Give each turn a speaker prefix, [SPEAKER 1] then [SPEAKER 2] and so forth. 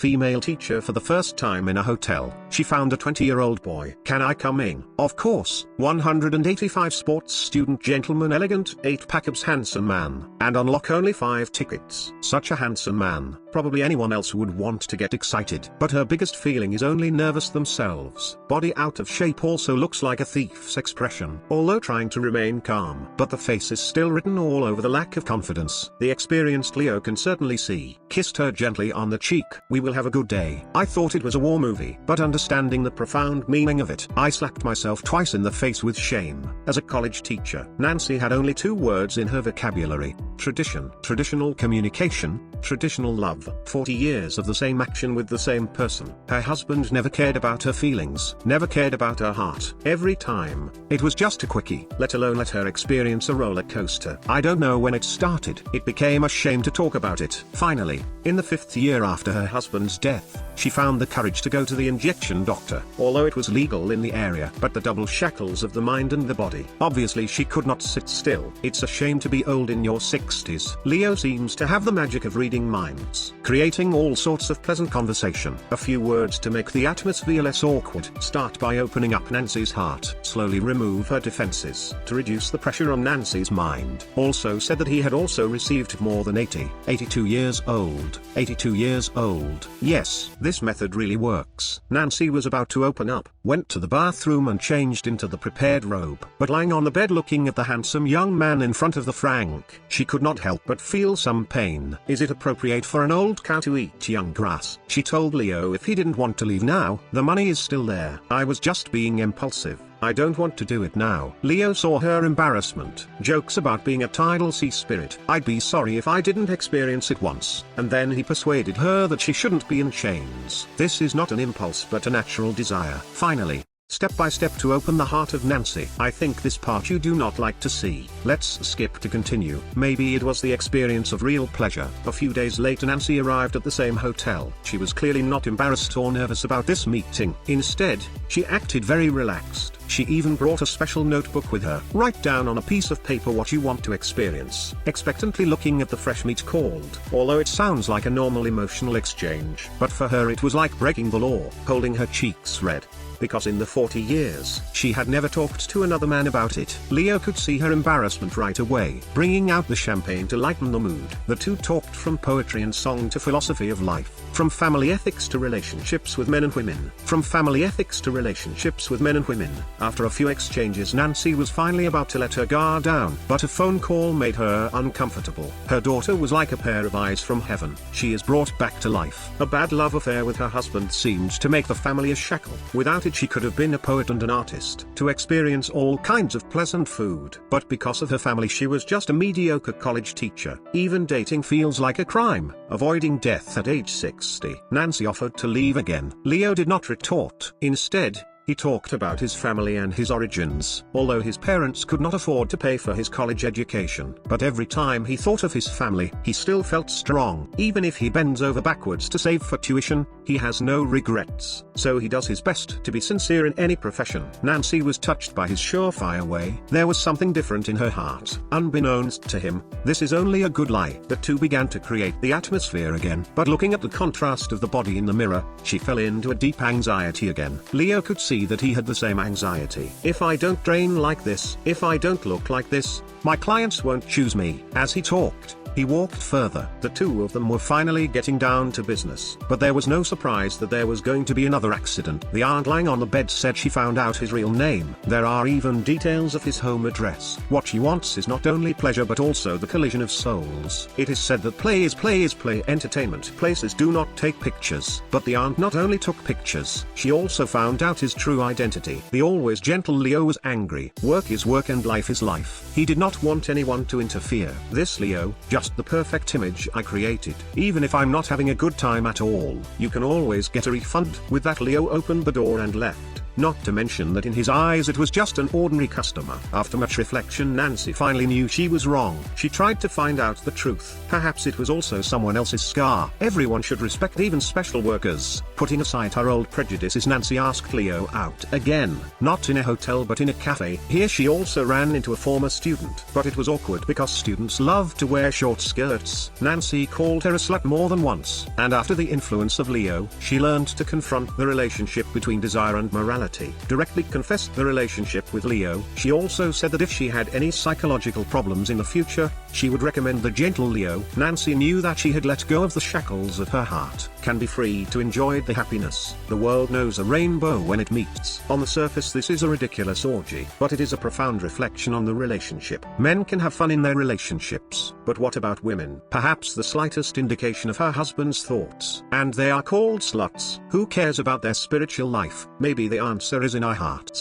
[SPEAKER 1] female teacher for the first time in a hotel. She found a 20-year-old boy. "Can I come in?" "Of course." 185 sports student gentleman, elegant 8-pack abs, handsome man, and unlock only 5 tickets. Such a handsome man, probably anyone else would want to get excited. But her biggest feeling is only nervous themselves. Body out of shape also looks like a thief's expression, although trying to remain calm. But the face is still written all over the lack of confidence. The experienced Leo can certainly see. Kissed her gently on the cheek. "We will have a good day." I thought it was a war movie, but understanding the profound meaning of it, I slapped myself twice in the face with shame. As a college teacher, Nancy had only 2 words in her vocabulary: tradition, traditional communication, traditional love. 40 years of the same action with the same person. Her husband never cared about her feelings, never cared about her heart. Every time, it was just a quickie, let alone let her experience a roller coaster. I don't know when it started. It became a shame to talk about it. Finally, in the 5th year after her husband's death, she found the courage to go to the injection doctor, although it was legal in the area. But the double shackles of the mind and the body. Obviously she could not sit still. It's a shame to be old in your 60s. Leo seems to have the magic of reading minds, creating all sorts of pleasant conversation. A few words to make the atmosphere less awkward. Start by opening up Nancy's heart. Slowly remove her defenses to reduce the pressure on Nancy's mind. Also said that he had also received more than 82 years old. 82 years old. Yes, this method really works. Nancy was about to open up, went to the bathroom and changed into the prepared robe. But lying on the bed looking at the handsome young man in front of the Frank, she could not help but feel some pain. Is it appropriate for an old cow to eat young grass? She told Leo if he didn't want to leave now, the money is still there. "I was just being impulsive. I don't want to do it now." Leo saw her embarrassment. Jokes about being a tidal sea spirit. "I'd be sorry if I didn't experience it once." And then he persuaded her that she shouldn't be in chains. This is not an impulse but a natural desire. Finally, step by step to open the heart of Nancy. I think this part you do not like to see. Let's skip to continue. Maybe it was the experience of real pleasure. A few days later Nancy arrived at the same hotel. She was clearly not embarrassed or nervous about this meeting. Instead, she acted very relaxed. She even brought a special notebook with her. Write down on a piece of paper what you want to experience. Expectantly looking at the fresh meat called. Although it sounds like a normal emotional exchange, but for her it was like breaking the law. Holding her cheeks red, because in the 40 years, she had never talked to another man about it. Leo could see her embarrassment right away, bringing out the champagne to lighten the mood. The two talked from poetry and song to philosophy of life, from family ethics to relationships with men and women, from family ethics to relationships with men and women. After a few exchanges, Nancy was finally about to let her guard down, but a phone call made her uncomfortable. Her daughter was like a pair of eyes from heaven. She is brought back to life. A bad love affair with her husband seemed to make the family a shackle. Without it she could have been a poet and an artist, to experience all kinds of pleasant food. But because of her family she was just a mediocre college teacher. Even dating feels like a crime. Avoiding death at age 60. Nancy offered to leave again. Leo did not retort. Instead, he talked about his family and his origins. Although his parents could not afford to pay for his college education, but every time he thought of his family, he still felt strong. Even if he bends over backwards to save for tuition, he has no regrets. So he does his best to be sincere in any profession. Nancy was touched by his surefire way. There was something different in her heart. Unbeknownst to him, this is only a good lie. The two began to create the atmosphere again. But looking at the contrast of the body in the mirror, she fell into a deep anxiety again. Leo could see that he had the same anxiety. If I don't train like this, if I don't look like this, my clients won't choose me. As he talked, he walked further. The two of them were finally getting down to business. But there was no surprise that there was going to be another accident. The aunt lying on the bed said she found out his real name. There are even details of his home address. What she wants is not only pleasure but also the collision of souls. It is said that play is play entertainment. Places do not take pictures. But the aunt not only took pictures, she also found out his true identity. The always gentle Leo was angry. Work is work and life is life. He did not want anyone to interfere. This Leo, just the perfect image I created. Even if I'm not having a good time at all, you can always get a refund. With that Leo opened the door and left. not to mention that in his eyes it was just an ordinary customer. After much reflection, Nancy finally knew she was wrong. She tried to find out the truth. Perhaps it was also someone else's scar. Everyone should respect even special workers. Putting aside her old prejudices, Nancy asked Leo out again, not in a hotel but in a cafe. Here she also ran into a former student, but it was awkward because students love to wear short skirts. Nancy called her a slut more than once, and after the influence of Leo, she learned to confront the relationship between desire and morality. Directly confessed the relationship with Leo. She also said that if she had any psychological problems in the future, she would recommend the gentle Leo. Nancy knew that she had let go of the shackles of her heart, can be free to enjoy the happiness. The world knows a rainbow when it meets. On the surface this is a ridiculous orgy, but it is a profound reflection on the relationship. Men can have fun in their relationships, but what about women? Perhaps the slightest indication of her husband's thoughts, and they are called sluts. Who cares about their spiritual life? Maybe the answer is in our hearts.